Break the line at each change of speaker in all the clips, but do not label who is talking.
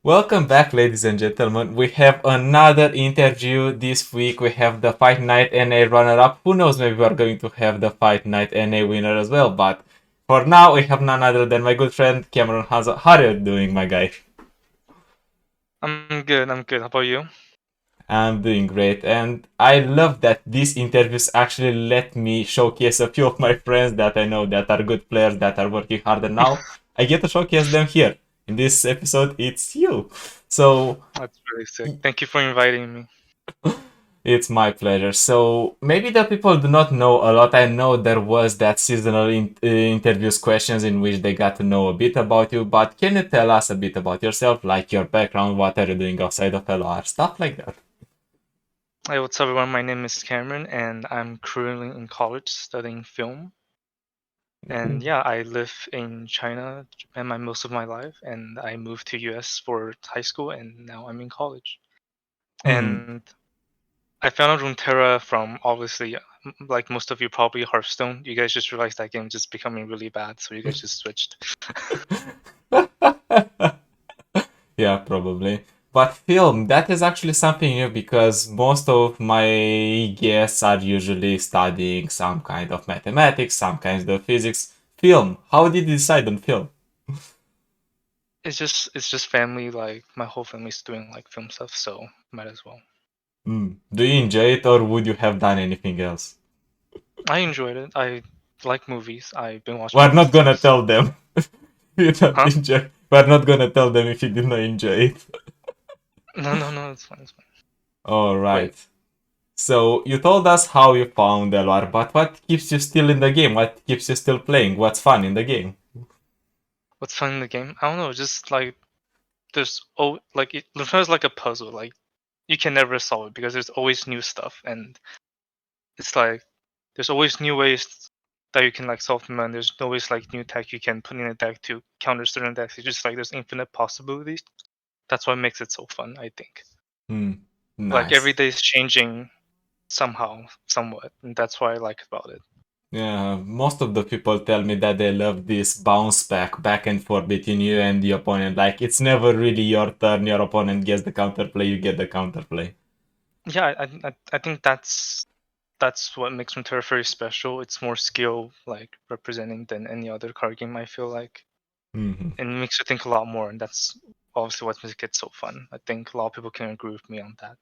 Welcome back, ladies and gentlemen. We have another interview this week. We have the Fight Night NA runner-up. Who knows, maybe we're going to have the Fight Night NA winner as well. But for now, we have none other than my good friend Cameron Hanzo. How are you doing, my guy?
I'm good. How about you?
I'm doing great, and I love that these interviews actually let me showcase a few of my friends that I know that are good players that are working harder now. I get to showcase them here. In this episode, it's you. So
That's really sick. Thank you for inviting me.
it's my pleasure. So maybe the people do not know a lot. I know there was that seasonal interviews questions in which they got to know a bit about you, but can you tell us a bit about yourself, like your background, what are you doing outside of LoR, stuff like that?
Hey, what's up, everyone? My name is Cameron, and I'm currently in college studying film. And yeah, I live in China, Japan, most of my life, and I moved to US for high school, and now I'm in college.
Hmm.
And I found out Runeterra from obviously, like most of you, probably Hearthstone. You guys just realized that game just becoming really bad, so you guys just switched.
Yeah, probably. But film, that is actually something new because most of my guests are usually studying some kind of mathematics, some kind of physics. Film, how did you decide on film?
It's just family. Like my whole family's doing like film stuff, so might as well.
Do you enjoy it or would you have done anything else?
I enjoyed it. I like movies. I've been watching
We're not
movies too.
gonna
So,
tell them you don't
huh?
enjoy. We're not gonna tell them if you did not enjoy it.
No, no, no. It's fine. It's fine.
All
Wait,
right. So you told us how you found LR, but what keeps you still in the game? What keeps you still playing? What's fun in the game?
what's fun in the game? I don't know. Just like there's like it feels like a puzzle. Like you can never solve it because there's always new stuff, and it's like there's always new ways that you can like solve them, and there's always like new tech you can put in a deck to counter certain decks. It's just like there's infinite possibilities. That's what makes it so fun, I think.
Hmm.
Like every
Nice.
day is changing somehow, somewhat, and that's what I like about it.
Yeah, most of the people tell me that they love this bounce back and forth between you and the opponent. Like it's never really your turn, your opponent gets the counterplay, you get the counterplay.
Yeah, I think that's what makes Runeterra very special. It's more skill like representing than any other card game. I feel like,
Hmm.
and it makes you think a lot more, and that's obviously what makes it so fun. I think a lot of people can agree with me on that.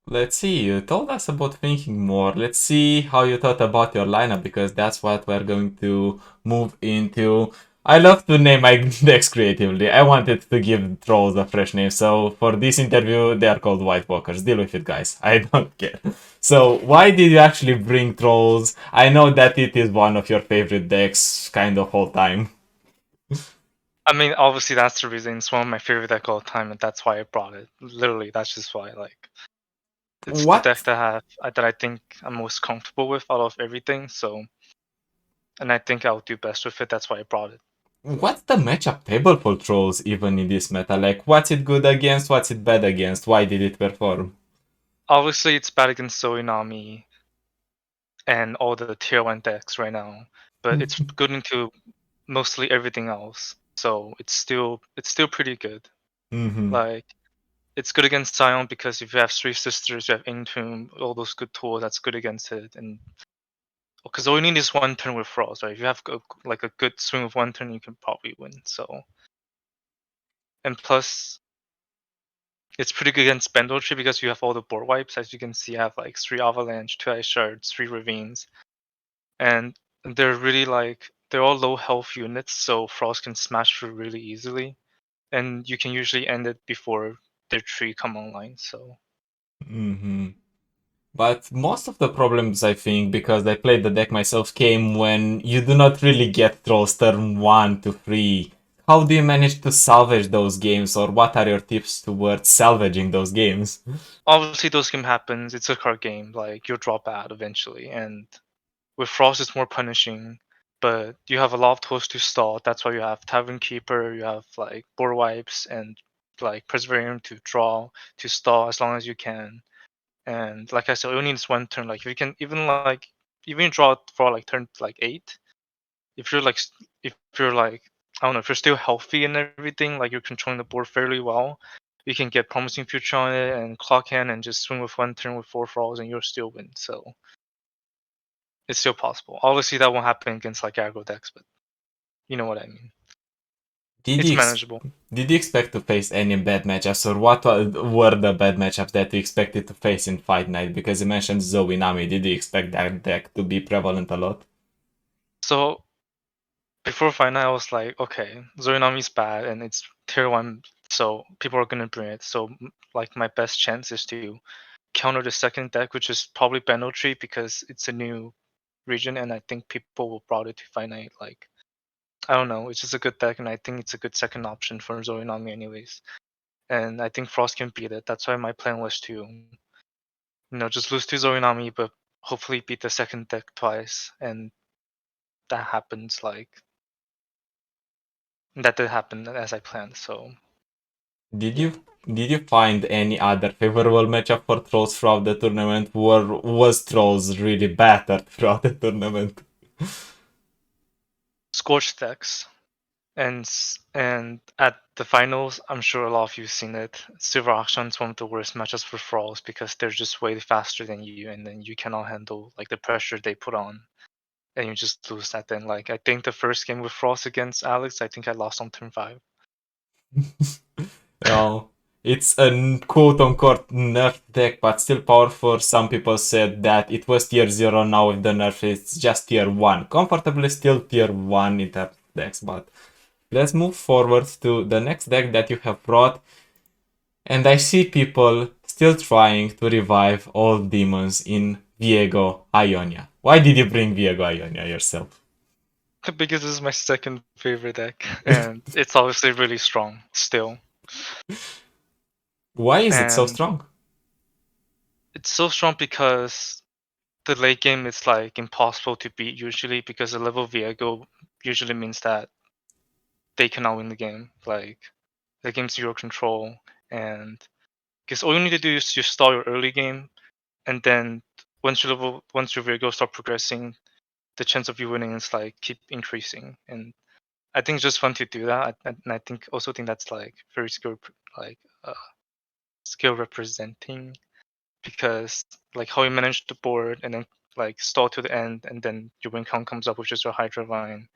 Let's see, you told us about thinking more. Let's see how you thought about your lineup because that's what we're going to move into. I love to name my decks creatively. I wanted to give trolls a fresh name, so for this interview, they are called White Walkers. Deal with it, guys. I don't care. So, why did you actually bring trolls? I know that it is one of your favorite decks, kind of all time.
I mean, obviously that's the reason. It's one of my favorite deck all the time, and that's why I brought it. Literally, that's just why. Like, it's the deck
What?
that I think I'm most comfortable with out of everything. So, and I think I'll do best with it. That's why I brought it.
What's the matchup table for trolls even in this meta? Like, what's it good against? What's it bad against? Why did it perform?
Obviously, it's bad against Soinami and all the tier 1 decks right now, but it's good into mostly everything else. So it's still pretty good.
Mm-hmm.
Like it's good against Sion because if you have Three Sisters, you have Entomb, all those good tools, that's good against it. And because all you need is one turn with Thralls, right? If you have like a good swing of one turn, you can probably win. So and plus it's pretty good against Bandle tree because you have all the board wipes. As you can see, I have like 3 Avalanche, 2 Ice Shards, 3 Ravines, and they're really like they're all low health units, so Frost can smash through really easily, and you can usually end it before their tree come online. So
Mm-hmm. But most of the problems, I think, because I played the deck myself, came when you do not really get trolls turn 1 to 3. How do you manage to salvage those games, or what are your tips towards salvaging those games?
obviously those game happens. It's a card game. Like you'll drop out eventually, and with Frost it's more punishing. But you have a lot of tools to stall. That's why you have Tavern Keeper, you have like board wipes and like Perseverance to draw to stall as long as you can. And like I said, you only need one turn. Like if you can even draw for like turn like 8, if you're like if you're like I don't know, if you're still healthy and everything, like you're controlling the board fairly well, you can get promising future on it and clock in and just swing with one turn with 4 Thralls and you'll still win. So it's still possible. Obviously, that won't happen against like aggro decks, but you know what I mean.
Did
It's
you
manageable.
did you expect to face any bad matchups, or what were the bad matchups that you expected to face in Fight Night? Because you mentioned Zoe Nami, did you expect that deck to be prevalent a lot?
So before Fight Night, I was like, okay, Zorinami's bad and it's tier 1, so people are gonna bring it. So like my best chance is to counter the second deck, which is probably Bandle Tree because it's a new region and I think people will brought it to Fight Night. Like I don't know, it's just a good deck and I think it's a good second option for Zorinami anyways. And I think Frost can beat it. That's why my plan was to, just lose to Zorinami, but hopefully beat the second deck twice. And that happens that did happen as I planned. So
Did
yeah.
you did you find any other favorable matchup for Trolls throughout the tournament, or was Trolls really battered throughout the tournament?
Scorched decks. And at the finals, I'm sure a lot of you've seen it. Sivir Akshan is one of the worst matchups for Thralls because they're just way faster than you, and then you cannot handle like the pressure they put on, and you just lose that. Then like I think the first game with Frost against Alex, I think I lost on turn 5.
Oh, it's a quote-unquote nerf deck, but still powerful. Some people said that it was tier 0, now with the nerf it's just tier 1. Comfortably still tier 1 in terms of decks, but let's move forward to the next deck that you have brought. And I see people still trying to revive old demons in Viego Ionia. Why did you bring Viego Ionia yourself?
Because this is my second favorite deck, and it's obviously really strong still.
Why is it so
And
strong?
it's so strong because the late game is like impossible to beat usually because the level Viego usually means that they cannot win the game. Like the game's zero control, and because all you need to do is just start your early game, and then once your Viego start progressing, the chance of you winning is like keep increasing. And I think it's just fun to do that. And I think also think that's like very like uh, skill representing because like how you manage the board and then like stall to the end and then your win count comes up with just your Hydra line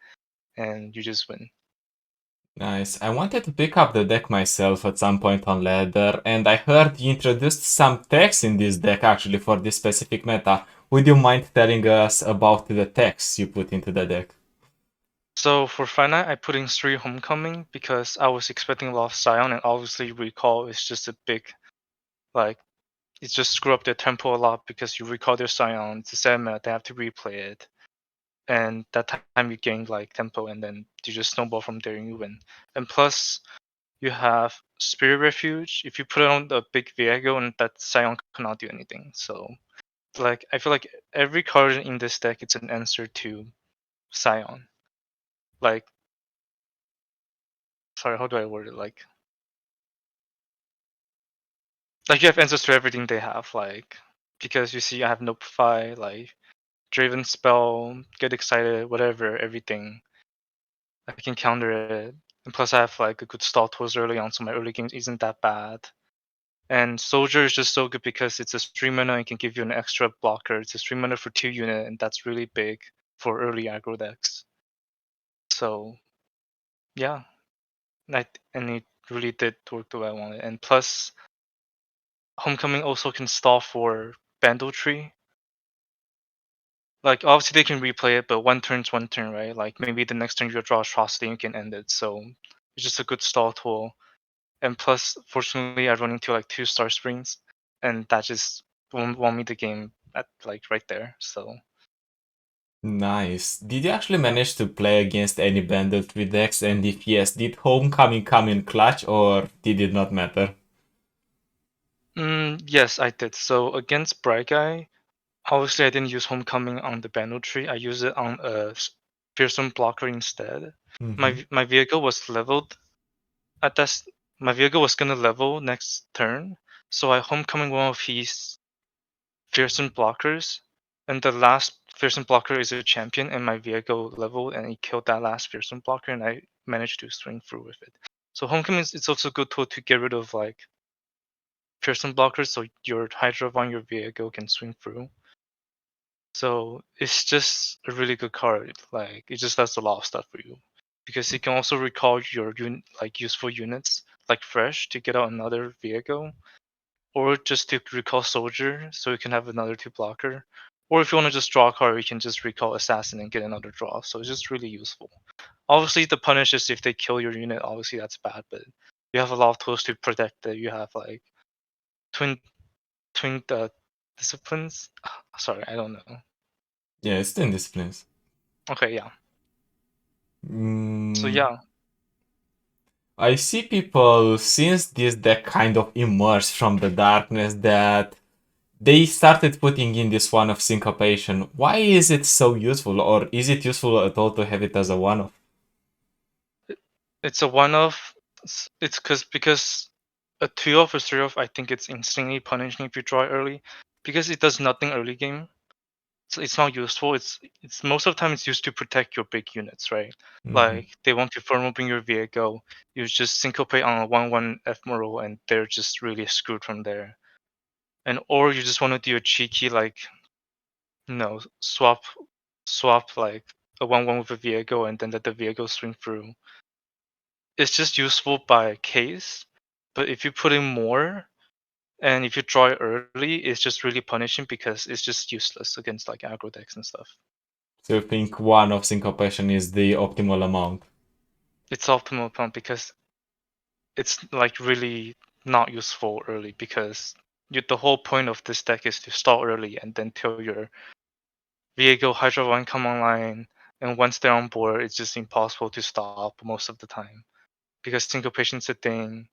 and you just win.
Nice. I wanted to pick up the deck myself at some point on ladder, and I heard you introduced some text in this deck actually for this specific meta. Would you mind telling us about the text you put into the deck?
So for Finite, I put in 3 Homecoming because I was expecting a lot of Scion, and obviously Recall is just a big, like, it just screw up their tempo a lot because you recall their Scion, it's a sad meta, they have to replay it. And that time you gain like tempo, and then you just snowball from there and you win. And plus, you have Spirit Refuge. If you put it on the big Viego, and that Scion cannot do anything. So, like, I feel like every card in this deck, it's an answer to Scion. Like, sorry, how do I word it? Like you have answers to everything they have, like because you see I have Notify, like Draven Spell, Get Excited, whatever, everything. I can counter it. And plus I have like a good stall tools early on, so my early game isn't that bad. And Soldier is just so good because it's a 3 mana and can give you an extra blocker. It's a 3 mana for 2 unit, and that's really big for early aggro decks. So yeah, and it really did work the way I wanted. And plus, Homecoming also can stall for Bandle Tree. Like obviously they can replay it, but one turn's one turn, right? Like maybe the next turn you draw Atrocity and you can end it. So it's just a good stall tool. And plus, fortunately, I run into like 2 Star Springs, and that just won me the game at like right there. So
Nice. Did you actually manage to play against any Bandle 3 decks? And if yes, did Homecoming come in clutch or did it not matter?
yes, I did. So against Bright Guy, obviously I didn't use Homecoming on the Bandle tree. I used it on a Fearsome Blocker instead.
Mm-hmm.
My vehicle was leveled at that. My vehicle was gonna level next turn, so I Homecoming one of his Fearsome Blockers, and the last Fearsome Blocker is a champion, and my vehicle leveled and he killed that last Fearsome Blocker, and I manage to swing through with it. So Homecoming it's also a good tool to get rid of like Pearson blockers, so your Hydra on your Viego can swing through. So it's just a really good card. Like it just does a lot of stuff for you, because you can also recall your useful units like Fresh to get out another Viego, or just to recall Soldier so you can have another 2 blocker. Or if you want to just draw a card, you can just recall Assassin and get another draw. So it's just really useful. Obviously, the punish is if they kill your unit. Obviously, that's bad, but you have a lot of tools to protect that. You have like twin disciplines. Sorry, I don't know.
Yeah, it's 10 disciplines.
Okay, yeah. So
Mm,
yeah,
I see people, since this deck kind of emerged from the darkness, that they started putting in this one of syncopation. Why is it so useful, or is it useful at all to have it as a one-off?
it's a one-off. It's because a 2-off or 3-off, I think it's insanely punishing if you draw it early, because it does nothing early game. So it's not useful. It's most of the time it's used to protect your big units, right? Like they want to farm open your Viego, you just syncopate on a 1/1 ephemeral, and they're just really screwed from there. And or you just want to do a cheeky like swap like a 1/1 with a Viego and then let the Viego swing through. It's just useful by case, but if you put in more and if you draw it early, it's just really punishing because it's just useless against like aggro decks and stuff.
So you think one of syncopation is the optimal amount?
It's optimal pump because it's like really not useful early, because the whole point of this deck is to stall early and then till your Viego Hydra 1 come online, and once they're on board, it's just impossible to stop most of the time. Because syncopation's a thing,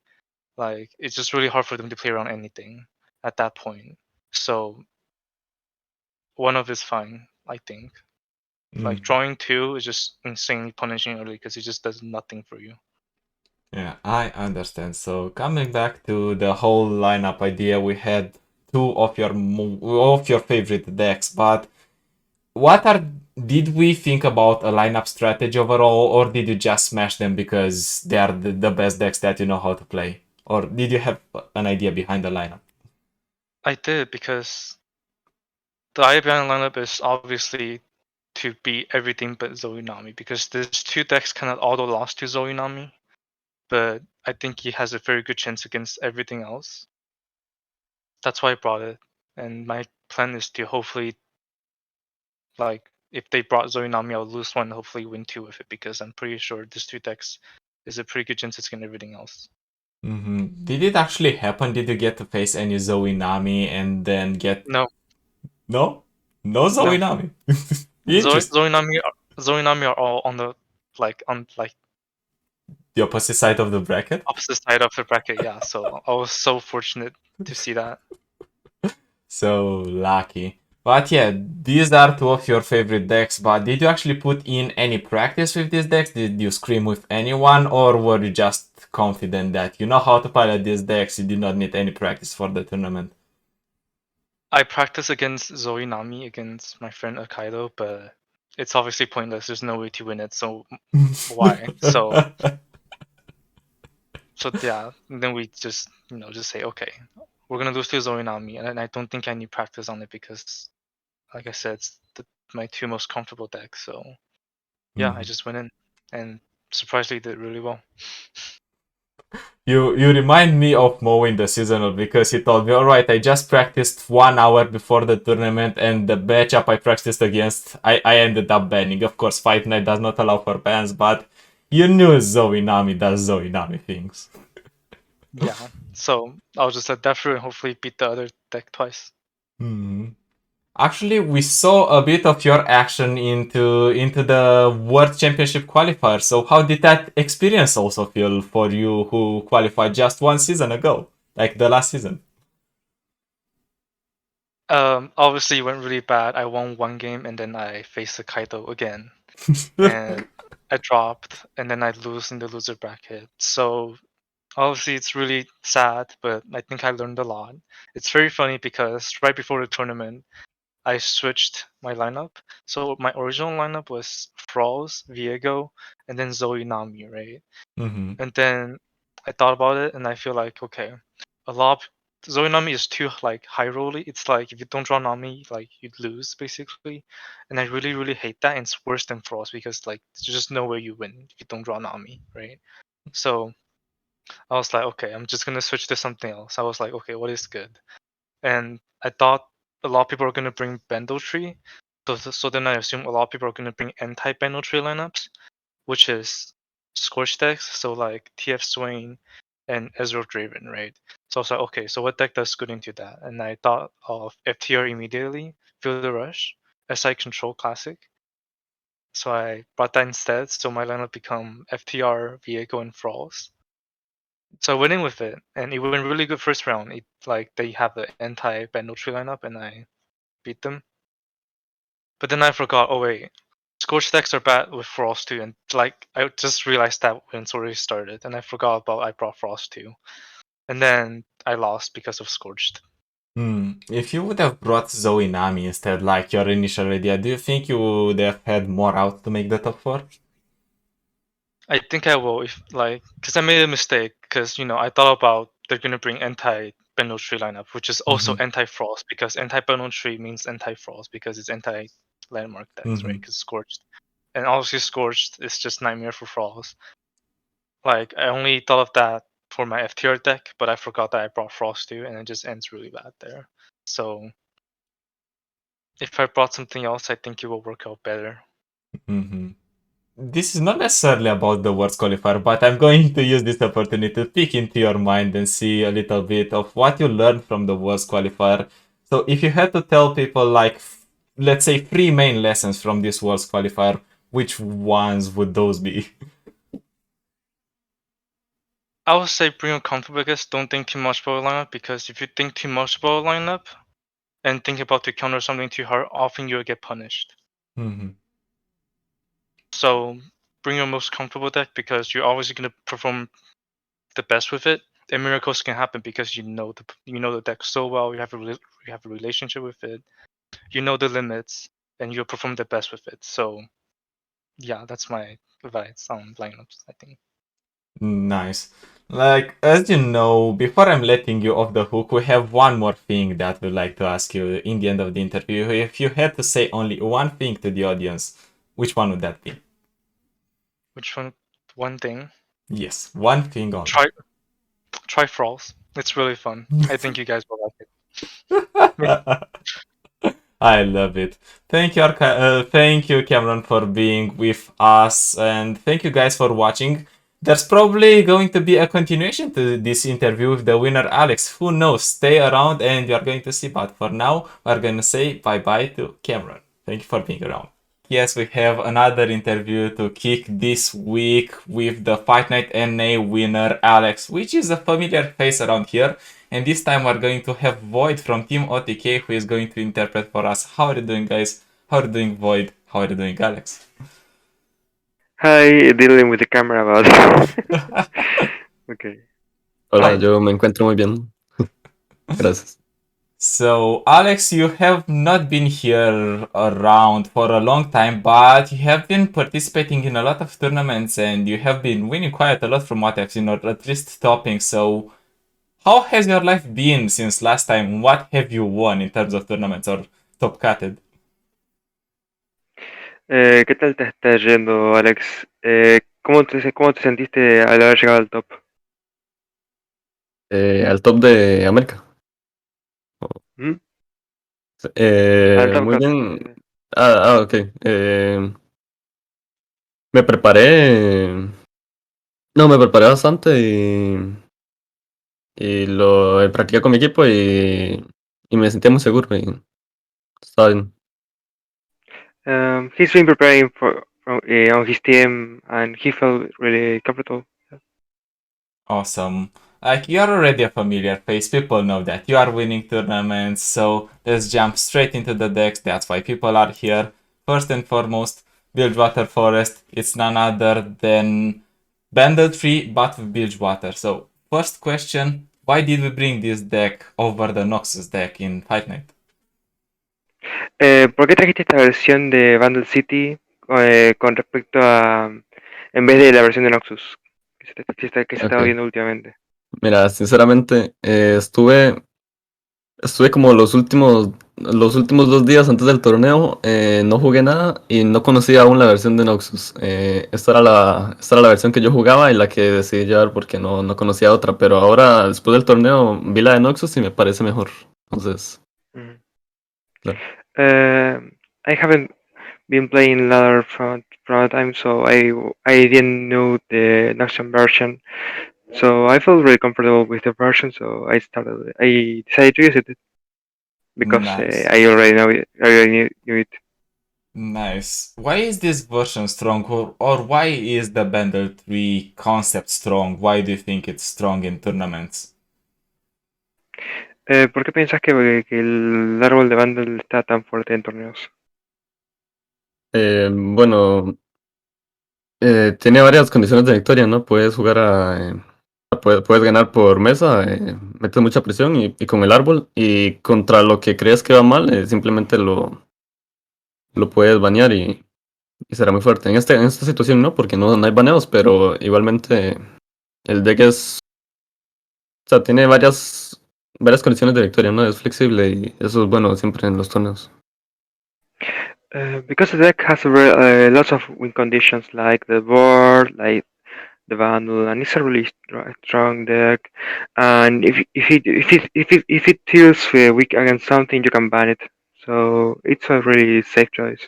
like it's just really hard for them to play around anything at that point. So one of is fine, I think. Like drawing 2 is just insanely punishing early because it just does nothing for you.
Yeah, I understand. So coming back to the whole lineup idea, we had two of your favorite decks, but what are did we think about a lineup strategy overall, or did you just smash them because they are the best decks that you know how to play? Or did you have an idea behind the lineup?
I did, because the IBN lineup is obviously to beat everything but Zoe Nami, because there's 2 decks kind of auto lost to Zoe Nami, but I think he has a very good chance against everything else. That's why I brought it, and my plan is to hopefully, like, if they brought Zoe Nami, I'll lose 1, hopefully win 2 with it, because I'm pretty sure this 2 decks is a pretty good chance against everything else.
Did it actually happen? Did you get to face any Zoe Nami and then get
No,
no? No Zoe
no.
Nami. Interesting.
Zoe Nami are all on the on
The opposite side of the bracket.
opposite side of the bracket. Yeah, so I was so fortunate to see that.
So lucky. But yeah, these are two of your favorite decks, but did you actually put in any practice with these decks? Did you scrim with anyone, or were you just confident that you know how to pilot these decks, you did not need any practice for the tournament?
I practice against Zoe Nami against my friend Akaido, but it's obviously pointless. There's no way to win it, so why? So yeah, then we just just say, okay, we're gonna lose to Zoe Nami, and I don't think I need practice on it because, like I said, it's my 2 most comfortable decks. So yeah, I just went in and surprisingly did really well.
You remind me of Mo in the seasonal because he told me, all right, I just practiced 1 hour before the tournament, and the matchup I practiced against, I ended up banning. Of course, Fight Night does not allow for bans, but you knew Zoe Nami does Zoe Nami things.
Yeah, so I'll just let that through and hopefully beat the other deck twice.
Actually, we saw a bit of your action into the World Championship qualifier. So how did that experience also feel for you who qualified just one season ago, like the last season?
Obviously it went really bad. I won 1 game and then I faced the Kaito again, and I dropped, and then I lose in the loser bracket. So obviously it's really sad, but I think I learned a lot. It's very funny because right before the tournament, I switched my lineup. So my original lineup was Thralls, Viego, and then Zoe Nami, right?
Mm-hmm.
And then I thought about it, and I feel like okay, a lot of Zoe Nami is too like high rolly. It's like if you don't draw Nami, like you'd lose basically, and I really really hate that. And it's worse than Frost because like there's just no way you win if you don't draw Nami, right? So I was like, okay, I'm just gonna switch to something else. I was like, okay, what is good? And I thought a lot of people are gonna bring Bandle tree, so then I assume a lot of people are gonna bring N-type Bandle tree lineups, which is Scorch decks, so like TF Swain and Ezreal Draven, right? So I was like, okay, so what deck does good into that? And I thought of FTR immediately, Feel the Rush, SI Control Classic. So I brought that instead, so my lineup become FTR, Viego, and Thralls. So I went in with it, and it went really good first round. It like they have the anti-Bandle tree lineup, and I beat them. But then I forgot. Oh wait, Scorch decks are bad with Frost too, and like I just realized that when it's already started, and I forgot about I brought Frost too, and then I lost because of Scorched.
If you would have brought Zoe Nami instead, like your initial idea, do you think you would have had more outs to make the top 4?
I think I will if like because I made a mistake because I thought about they're gonna bring anti Bandle tree lineup, which is also
Mm-hmm.
anti Frost because anti Bandle tree means anti Frost because it's anti landmark decks, right?
Mm-hmm.
Because Scorched, and obviously Scorched is just nightmare for Frost. Like I only thought of that for my FTR deck, but I forgot that I brought Frost too, and it just ends really bad there. So if I brought something else, I think it will work out better.
Mm-hmm. This is not necessarily about the Worlds Qualifier, but I'm going to use this opportunity to peek into your mind and see a little bit of what you learned from the Worlds Qualifier. So if you had to tell people like, let's say 3 main lessons from this Worlds Qualifier, which ones would those be?
I would say bring a comfortable guess. Don't think too much about a lineup because if you think too much about a lineup and think about to counter something too hard, often you'll get punished.
Mm-hmm.
So bring your most comfortable deck because you're always going to perform the best with it. And miracles can happen because you know the deck so well. You have a relationship with it. You know the limits, and you'll perform the best with it. So yeah, that's my advice on lineups, I think.
Nice. Like, as you know, before I'm letting you off the hook, we have one more thing that we'd like to ask you in the end of the interview. If you had to say only one thing to the audience, which one would that be?
Which one thing?
Yes, one thing only.
Try Thralls. It's really fun. I think you guys will like it.
I love it. Thank you, Cameron, for being with us, and thank you guys for watching. There's probably going to be a continuation to this interview with the winner, Alex. Who knows? Stay around, and you're going to see. But for now, we're going to say bye bye to Cameron. Thank you for being around. Yes, we have another interview to kick this week with the Fight Night NA winner, Alex, which is a familiar face around here. And this time we're going to have Void from Team OTK who is going to interpret for us. How are you doing, guys? How are you doing, Void? How are you doing, Alex?
Hi, dealing with the camera about. Okay.
Hola,
Hi.
yo me encuentro muy bien. Gracias.
So, Alex, you have not been here around for a long time, but you have been participating in a lot of tournaments and you have been winning quite a lot from what I've seen, or at least topping. So, how has your life been since last time? What have you won in terms of tournaments or top catted?
¿Qué tal te está yendo, Alex? ¿Cómo te sentiste al haber llegado al top?
Al top de América.
¿Mm? Al top
Muy
cut.
bien. Ok. Me preparé. No, me preparé bastante y lo practiqué con mi equipo y me sentía muy seguro. Y estaba bien.
He's been preparing on his team and he felt really comfortable.
Awesome. Like, you're already a familiar face, people know that. You are winning tournaments, so let's jump straight into the decks. That's why people are here. First and foremost, Bilgewater Forest. It's none other than Bandle Tree, but with Bilgewater. So, first question, why did we bring this deck over the Noxus deck in Fight Night?
¿Por qué trajiste esta versión de Bandle City con respecto a, en vez de la versión de Noxus que se estaba
Ok.
viendo últimamente?
Mira, sinceramente, estuve como los últimos 2 días antes del torneo, no jugué nada y no conocía aún la versión de Noxus. Esta era la versión que yo jugaba y la que decidí llevar porque no conocía otra, pero ahora después del torneo vi la de Noxus y me parece mejor. Entonces,
Mm.
claro.
I haven't been playing LoR from a time, so I didn't know the Noxian version. So I felt really comfortable with the version, so I decided to use it because
Nice.
I already know it. I already knew it.
Nice. Why is this version strong, or why is the Bandle 3 concept strong? Why do you think it's strong in tournaments?
¿Por qué piensas que el árbol de Bandle está tan fuerte en torneos?
Bueno, tiene varias condiciones de victoria, ¿no? Puedes jugar puedes ganar por mesa, metes mucha presión y con el árbol, y contra lo que crees que va mal, simplemente lo puedes banear y será muy fuerte. En esta situación no, porque no hay baneos, pero igualmente el deck o sea, tiene varias condiciones de victoria, ¿no? Es flexible y eso es bueno siempre en los torneos.
Because the deck has lots of win conditions like the board, like the bundle, and it's a really strong deck. And if it feels weak against something, you can ban it. So it's a really safe choice.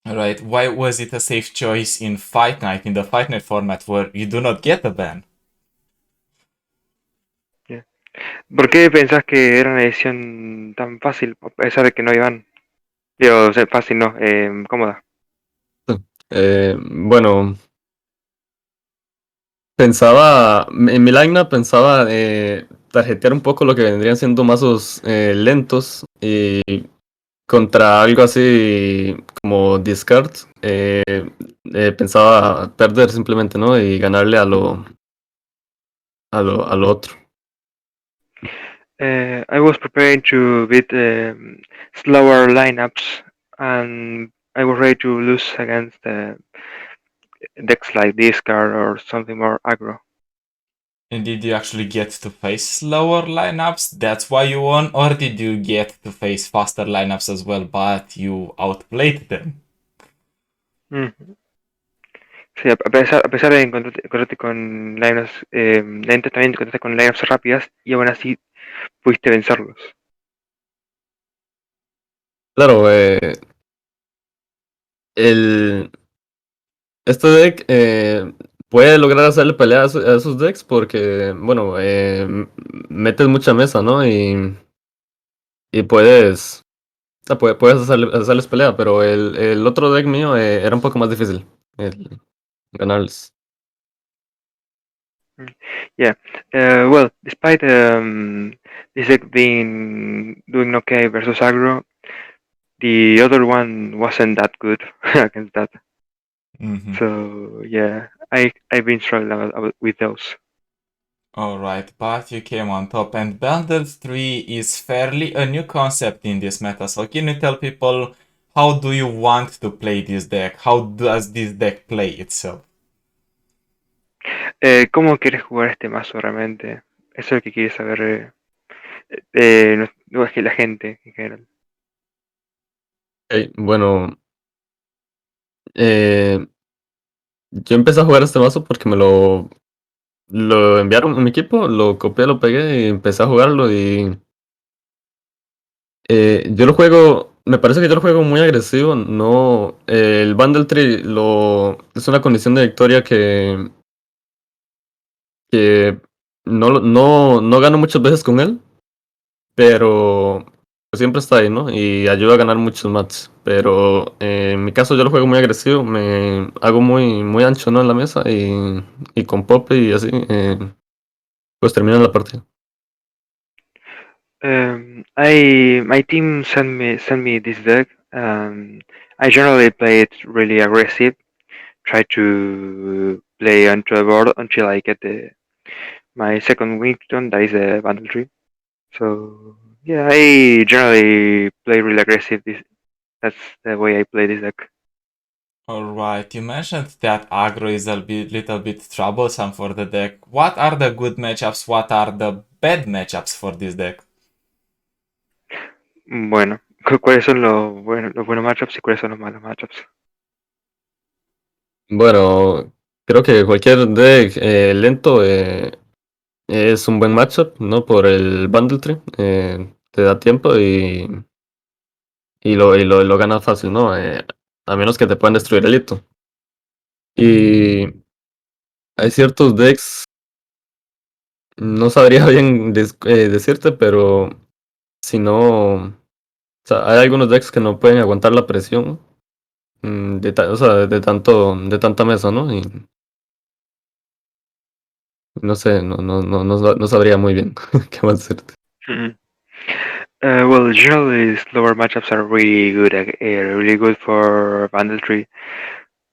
Right, why was it a safe choice in Fight Night, in the Fight Night format where you do not get a ban?
Yeah. ¿Por qué pensás que era una decisión tan fácil, a pesar de que no iban? Digo, o sea, fácil no, cómoda.
Bueno, en mi lineup pensaba tarjetear un poco lo que vendrían siendo mazos lentos y contra algo así como discard, pensaba perder simplemente, ¿no? Y ganarle a lo otro.
I was preparing to beat slower lineups, and I was ready to lose against decks like discard or something more aggro.
And did you actually get to face slower lineups? That's why you won? Or did you get to face faster lineups as well, but you outplayed them?
Mm. Sí, a pesar de encontrarte con lineups lentas, también te encontraste con lineups rápidas y aún así pudiste vencerlos.
Claro, el, este deck puede lograr hacerle pelea a esos decks porque, bueno, metes mucha mesa, ¿no? Y puedes hacerles pelea, pero el otro deck mío era un poco más difícil ganarles.
Yeah. Well, despite this deck being doing okay versus aggro, the other one wasn't that good against that.
Mm-hmm.
So yeah, I've been struggling with those.
Alright, but you came on top, and Bandle 3 is fairly a new concept in this meta, so can you tell people how do you want to play this deck? How does this deck play itself?
¿Cómo quieres jugar este mazo realmente? Eso es lo que quiere saber no es que la gente en general.
Ok, bueno, eh, yo empecé a jugar este mazo porque me lo enviaron a mi equipo, lo copié, lo pegué y empecé a jugarlo y yo lo juego, me parece que yo lo juego muy agresivo, no, el Bandle Tree es una condición de victoria que no gano muchas veces con él, pero siempre está ahí, ¿no? Y ayuda a ganar muchos matches. Pero en mi caso yo lo juego muy agresivo, me hago muy ancho, ¿no? En la mesa y con pop y así, pues termina la partida.
My team sent me this deck. I generally play it really aggressive. Try to play onto the board until I get my second Winston, that is the Bandle Tree. So Yeah, I generally play really aggressive. That's the way I play this deck.
Alright, you mentioned that aggro is a little bit troublesome for the deck. What are the good matchups? What are the bad matchups for this deck?
Bueno, ¿cuáles son los buenos matchups y cuáles son los malos matchups?
Bueno, creo que cualquier deck lento es un buen matchup, ¿no? Por el Bandle Tree. Te da tiempo y lo ganas fácil, ¿no? A menos que te puedan destruir el hito. Y hay ciertos decks, no sabría bien decirte, pero si no. O sea, hay algunos decks que no pueden aguantar la presión o sea, de tanta mesa, ¿no? Y no sé, no sabría muy bien qué más decirte.
Mhm. Well, generally, slower matchups are really good for Vandal Tree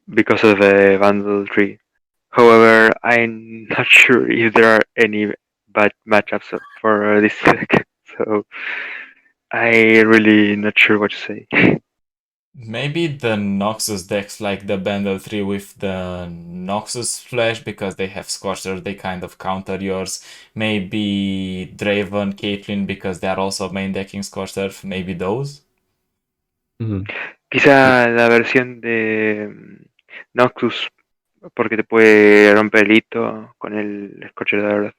because of the Vandal Tree. However, I'm not sure if there are any bad matchups for this deck, so I really not sure what to say.
Maybe the Noxus decks like the Bandle 3 with the Noxus Flash because they have Scorcher, they kind of counter yours. Maybe Draven, Caitlyn because they are also main decking Scorcher, maybe those.
Ujú.
Quizá la versión de Noxus, porque te puede romper el hito con el Scorcher de verdad.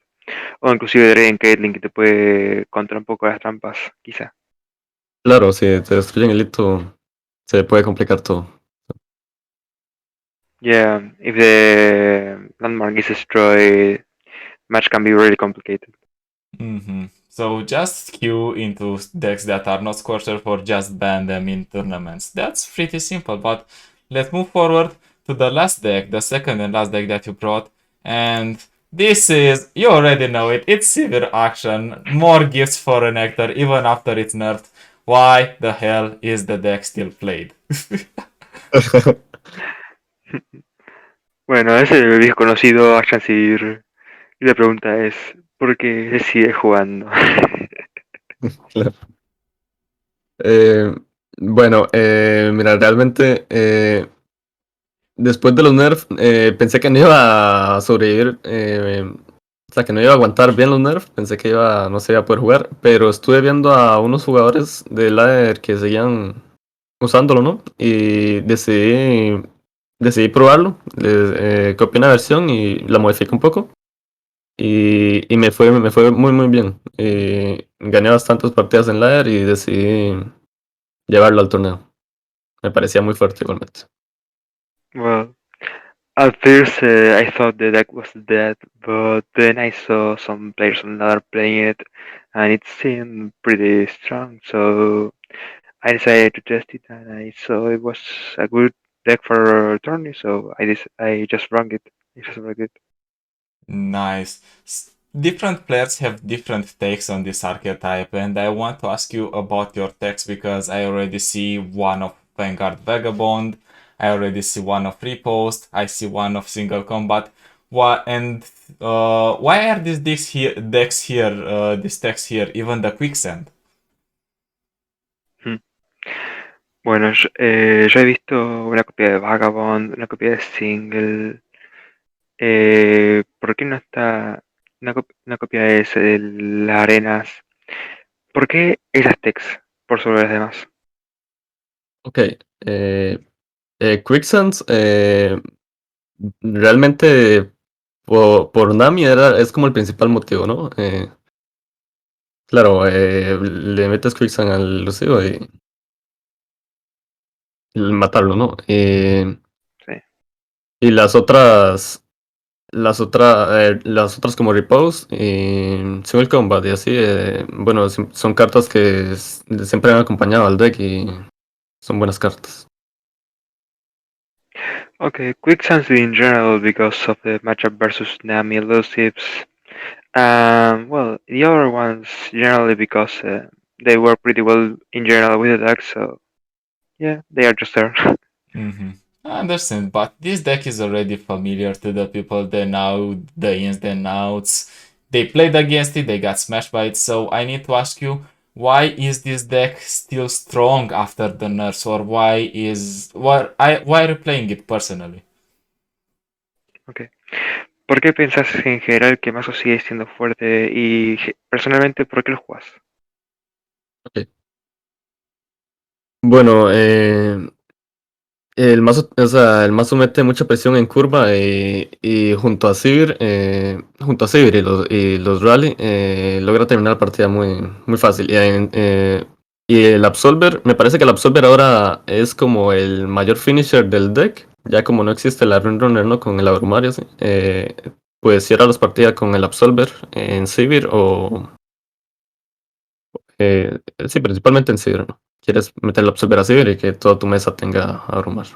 O inclusive Dragon Caitlyn que te puede contra un poco las trampas, quizá.
Claro, si te destruyen el hito, se puede complicar todo.
Yeah, if the landmark is destroyed, match can be really complicated.
So just queue into decks that are not Scorcher or just ban them in tournaments. That's pretty simple, but let's move forward to the last deck, the second and last deck that you brought. And this is, you already know it, it's Sivir Akshan. More gifts for an actor even after it's nerfed. Why the hell is the deck still played?
Bueno, ese es el viejo conocido Akshan Sivir. Y la pregunta es, ¿por qué se sigue jugando?
Claro. Eh, bueno, mira, realmente después de los nerfs pensé que no iba a sobrevivir, o sea, que no iba a aguantar bien los nerfs, pensé que no se iba a poder jugar, pero estuve viendo a unos jugadores de LoR que seguían usándolo, ¿no? Y decidí probarlo, copié una versión y la modifiqué un poco. Y me fue muy muy bien. Gané bastantes partidas en LoR y decidí llevarlo al torneo. Me parecía muy fuerte igualmente.
Well, at first I thought the deck was dead, but then I saw some players on ladder playing it, and it seemed pretty strong, so I decided to test it, and I saw it was a good deck for a tourney, so I just rang it. I just rang it.
Nice. Different players have different takes on this archetype, and I want to ask you about your takes because I already see one of Vanguard Vagabond, I already see one of Repost, I see one of Single Combat. Why are these these decks here, even the Quicksand?
Hmm. Bueno, yo he visto una copia de Vagabond, una copia de Single. ¿Por qué no está una copia de las arenas? ¿Por qué esas techs por sobre las demás?
Ok. Quicksands, realmente por Nami es como el principal motivo, ¿no? Claro, le metes Quicksand al elusivo y matarlo, ¿no?
Sí.
Y las otras como Repose y Single Combat y así, bueno, son cartas que siempre han acompañado al deck y son buenas cartas.
Okay, Quicksands in general because of the matchup versus Nami elusives. Well, the other ones generally because they work pretty well in general with the deck, so yeah, they are just there.
I understand, but this deck is already familiar to the people. They know the ins and outs. They played against it, they got smashed by it, so I need to ask you, why is this deck still strong after the nerfs, or why are you playing it personally?
Ok. ¿Por qué pensás en general que Mazo sigue siendo fuerte y personalmente por qué lo jugás?
Bueno, el mazo mete mucha presión en curva y junto a Sivir y los Rally, logra terminar la partida muy, muy fácil. Y el Absolver, me parece que el Absolver ahora es como el mayor finisher del deck, ya como no existe la Rune Runner, ¿no? Con el Abrumario, sí, pues cierra las partidas con el Absolver en Sivir sí, principalmente en Sivir, ¿no? Quieres meter el Absolver a Sivir y que toda tu mesa tenga Abrumar.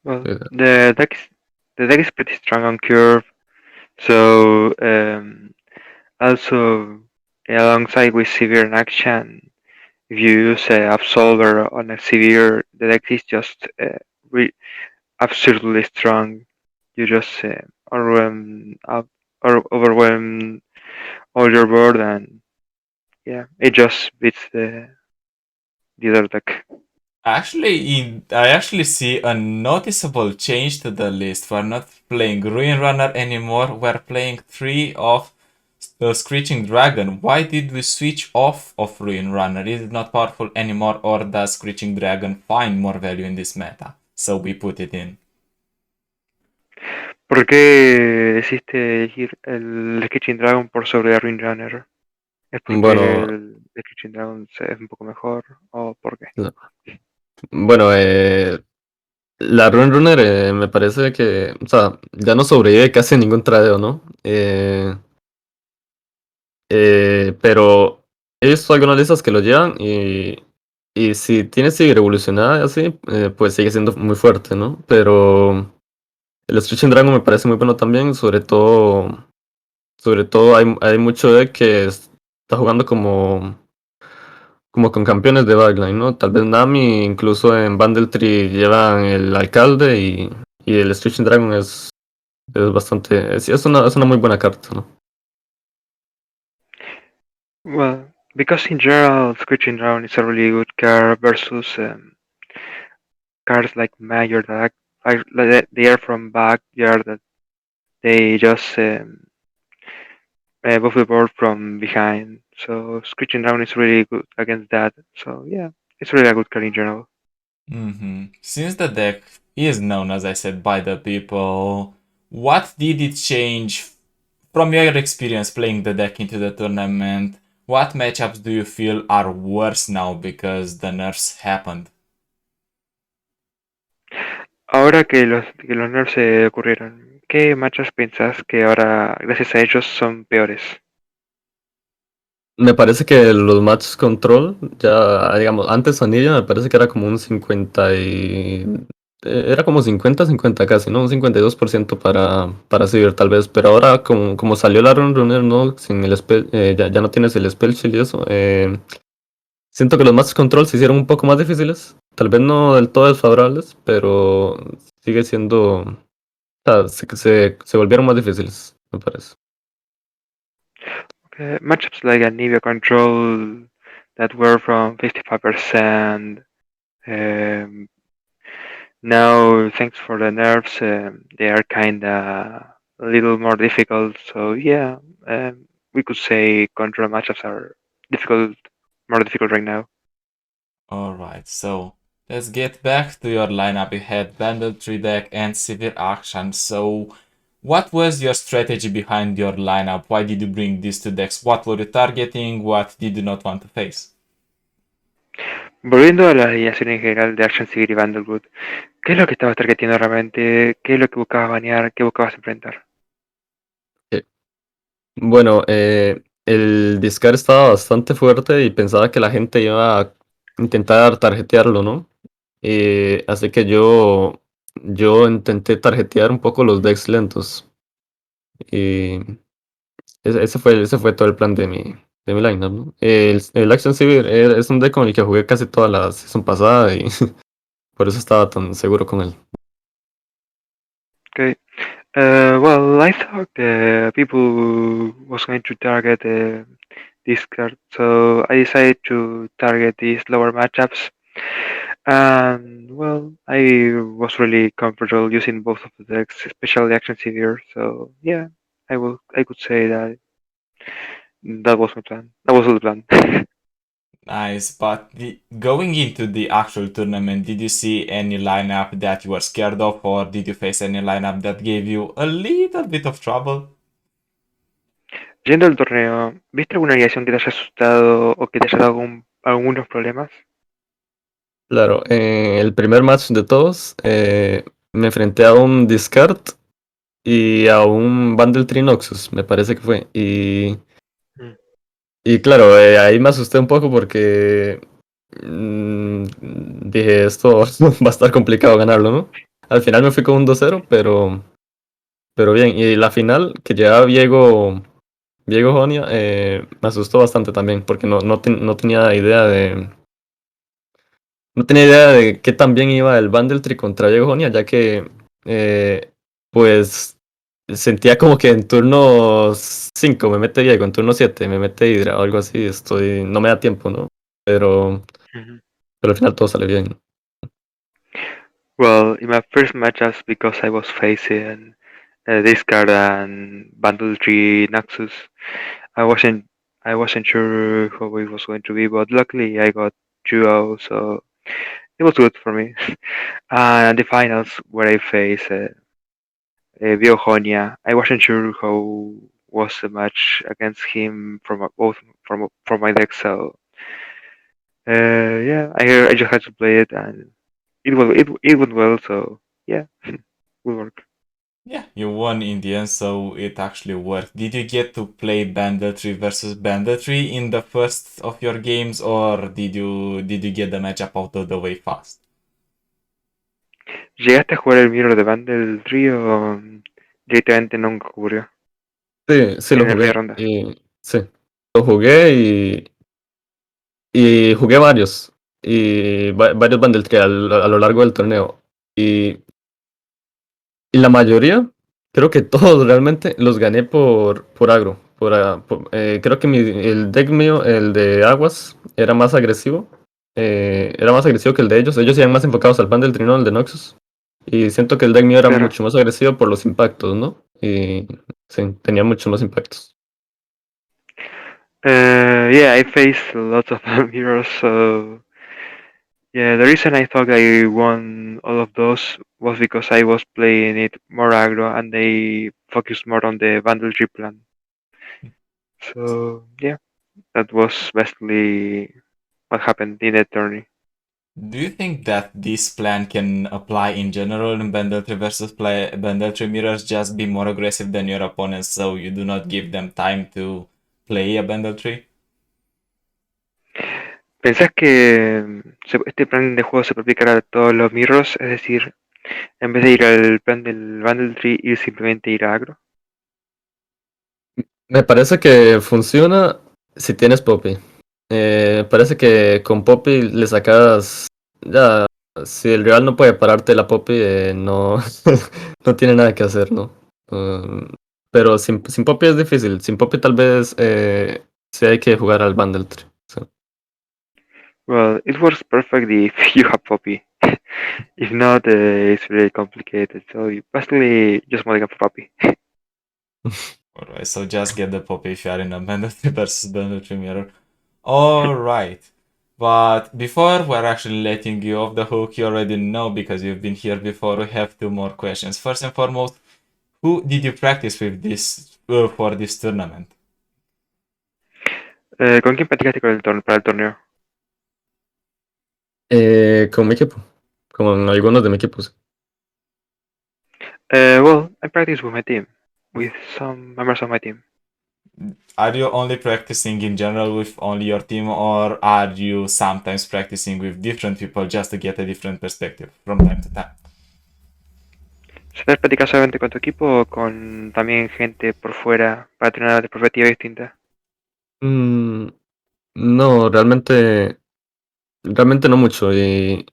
Well,
Eh,
the deck is pretty strong on curve, so also alongside with Sivir Akshan, if you use Absolver on a Sivir, the deck is just absurdly strong. You just overwhelm all your board, and yeah, it just beats the other deck.
I actually see a noticeable change to the list. We're not playing Ruin Runner anymore. We're playing 3 of the Screeching Dragon. Why did we switch off of Ruin Runner? Is it not powerful anymore, or does Screeching Dragon find more value in this meta? So we put it in.
¿Por qué decidiste elegir el Sketching Dragon por sobre Ring Runner? ¿Es porque
Bueno,
el Sketching Dragon es un poco mejor o por qué?
bueno, la Rune Runner me parece que, o sea, ya no sobrevive casi ningún tradeo, ¿no? Pero he visto algunas listas que lo llevan y si tiene Sivir evolucionada y así, pues sigue siendo muy fuerte, ¿no? Pero el Screeching Dragon me parece muy bueno también, sobre todo hay mucho de que está jugando como con campeones de backline, ¿no? Tal vez Nami, incluso en Bandle llevan el alcalde y el Screeching Dragon es bastante, es una muy buena carta, ¿no?
Well, because in general, Screeching Dragon is a really good card versus cards like Major that they are from backyard that they just buff the board from behind. So Screeching Dragon is really good against that. So yeah, it's really a good card in general.
Since the deck is known, as I said, by the people, what did it change from your experience playing the deck into the tournament? What matchups do you feel are worse now because the nerfs happened?
Ahora que los nerfs se ocurrieron, ¿qué matchups pensás que ahora, gracias a ellos, son peores?
Me parece que los matches control, ya digamos, antes Anilla me parece que era como un 50 era como 50-50 casi, ¿no? Un 52% para Sivir tal vez, pero ahora como salió la Runner, ¿no? Sin el spell, ya no tienes el spell shield y eso, siento que los matches control se hicieron un poco más difíciles, tal vez no del todo desfavorables, pero sigue siendo, o sea, se volvieron más difíciles, me parece.
Matchups like Anivia Control that were from 55%. Um, Now, thanks for the nerfs, they are kinda a little more difficult. So yeah, we could say control matchups are more difficult right now.
Alright, so let's get back to your lineup. You had Bandle 3 deck and Sivir Akshan. So, what was your strategy behind your lineup? Why did you bring these two decks? What were you targeting? What did you not want to face?
Volviendo a la alineación en general de Action City y Bandlewood, ¿qué es lo que estabas targeteando realmente? ¿Qué es lo que buscabas banear? ¿Qué buscabas enfrentar?
Bueno, el discar estaba bastante fuerte y pensaba que la gente iba a intentar tarjetearlo, ¿no? Así que yo intenté tarjetear un poco los decks lentos. Y ese fue todo el plan de mi lineup, ¿no? El Action Sivir es un deck con el que jugué casi toda la season pasada y por eso estaba tan seguro con él.
Okay. Well, I thought people was going to target discard. So I decided to target these lower matchups. And well, I was really comfortable using both of the decks, especially Action Sivir. So yeah, I could say that that was my plan. That was the plan.
Nice, but going into the actual tournament, did you see any lineup that you were scared of, or did you face any lineup that gave you a little bit of trouble?
Yendo al torneo, ¿viste alguna alineación que te haya asustado o que te haya dado algunos problemas?
Claro, el primer match de todos me enfrenté a un Discard y a un Bandle Noxus, me parece que fue.
Mm.
Y claro, ahí me asusté un poco porque dije, esto va a estar complicado ganarlo, ¿no? Al final me fui con un 2-0, pero bien. Y la final, que llevaba Viego Ionia, me asustó bastante también, porque no tenía idea de... No tenía idea de qué tan bien iba el Bandle contra Viego Ionia, ya que pues sentía como que en turno 5 me mete Viego, en turno 7 me mete Hydra o algo así, no me da tiempo, ¿no? Pero,
Mhm.
pero al final todo sale bien.
Well, in my first matchups, because I was facing Discard and Bundle 3 Naxus, I wasn't I wasn't sure how it was going to be, but luckily I got 2-0, so it was good for me. And the finals where I faced Viego Ionia, I wasn't sure how was the match against him both from my deck, so yeah, I just had to play it and it went well, so yeah, will work.
Yeah, you won in the end, so it actually worked. Did you get to play Banditry versus Banditry in the first of your games, or did you get the matchup out of the way fast?
¿Llegaste a jugar el Mirror de Bandle Trio? Directamente nunca ocurrió
Sí, lo
en la primera
jugué.
ronda.
Sí, lo jugué y jugué varios. Y varios Bundle Tree a lo largo del torneo. Y la mayoría, creo que todos realmente los gané por agro. Creo que el deck mío, el de aguas, era más agresivo. Era más agresivo que el de ellos. Ellos iban más enfocados al pan del trinón, el de Noxus. Y siento que el deck mío era
Claro.
mucho más agresivo por los impactos, ¿no? Y sí, tenía muchos más impactos.
Yeah, I faced lots of mirrors, so yeah, the reason I thought I won all of those was because I was playing it more aggro and they focused more on the bundle tree plan. So yeah, that was basically what happened in that tourney.
Do you think that this plan can apply in general in Banditry versus Banditry mirrors? Just be more aggressive than your opponents, so you do not give them time to play a Banditry?
¿Pensás que este plan de juego se puede aplicar a todos los mirrors? Es decir, en vez de ir al plan del bundle tree, ir simplemente ir a aggro.
Me parece que funciona si tienes Poppy. Parece que con Poppy le sacas. Ya, si el rival no puede pararte la Poppy, no, no tiene nada que hacer, ¿no? Pero sin Poppy es difícil. Sin Poppy tal vez sí hay que jugar al Bundle Tree. Sí.
Well, it works perfectly if you have Poppy. If not, it's really complicated. So you basically just mulligan for Poppy.
Alright, so just get the Poppy if you are in a Banditry versus Banditry mirror. Alright. But before we're actually letting you off the hook, you already know because you've been here before. We have two more questions. First and foremost, who did you practice with this for this tournament?
¿Con quién practicaste para el torneo?
Con mi equipo. Con algunos de mi equipo. Sí.
Well, I practice with my team, with some members of my team.
Are you only practicing in general with only your team, or are you sometimes practicing with different people just to get a different perspective from time to time?
¿Sueles practicar solamente con tu equipo o con también gente por fuera para tener una perspectiva distinta?
No, realmente no mucho. Y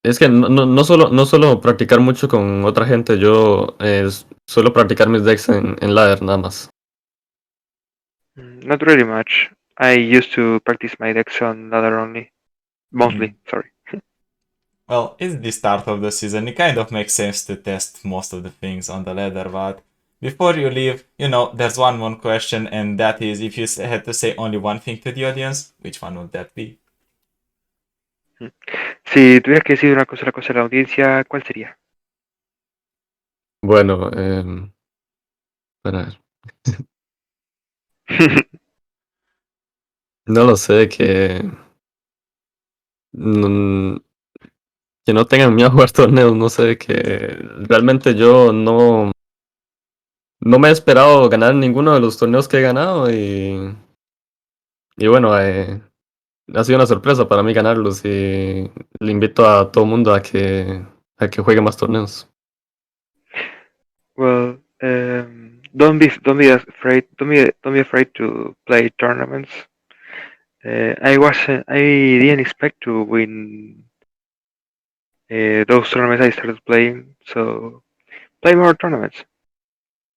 es que no solo practicar mucho con otra gente, yo suelo practicar mis decks en ladder nada más.
Not really much. I used to practice my decks on ladder only. Mostly, sorry.
Well, it's the start of the season. It kind of makes sense to test most of the things on the ladder, but before you leave, there's one more question, and that is if you had to say only one thing to the audience, which one would that be?
Si tuvieras que decir una cosa a la audiencia, ¿cuál sería?
Bueno, espera, no lo sé, mm, que no tengan miedo a jugar torneos, no sé, que realmente yo no me he esperado ganar ninguno de los torneos que he ganado y bueno, ha sido una sorpresa para mí ganarlos y le invito a todo el mundo a que juegue más torneos.
Well, don't be afraid. Don't be afraid to play tournaments. I didn't expect to win those tournaments I started playing. So play more tournaments.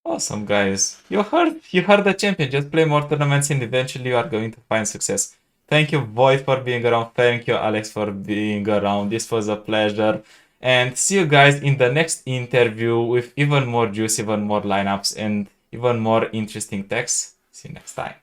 Awesome, guys. You heard the champion. Just play more tournaments and eventually you are going to find success. Thank you, Void, for being around. Thank you, Alex, for being around. This was a pleasure. And see you guys in the next interview with even more juice, even more lineups, and even more interesting techs. See you next time.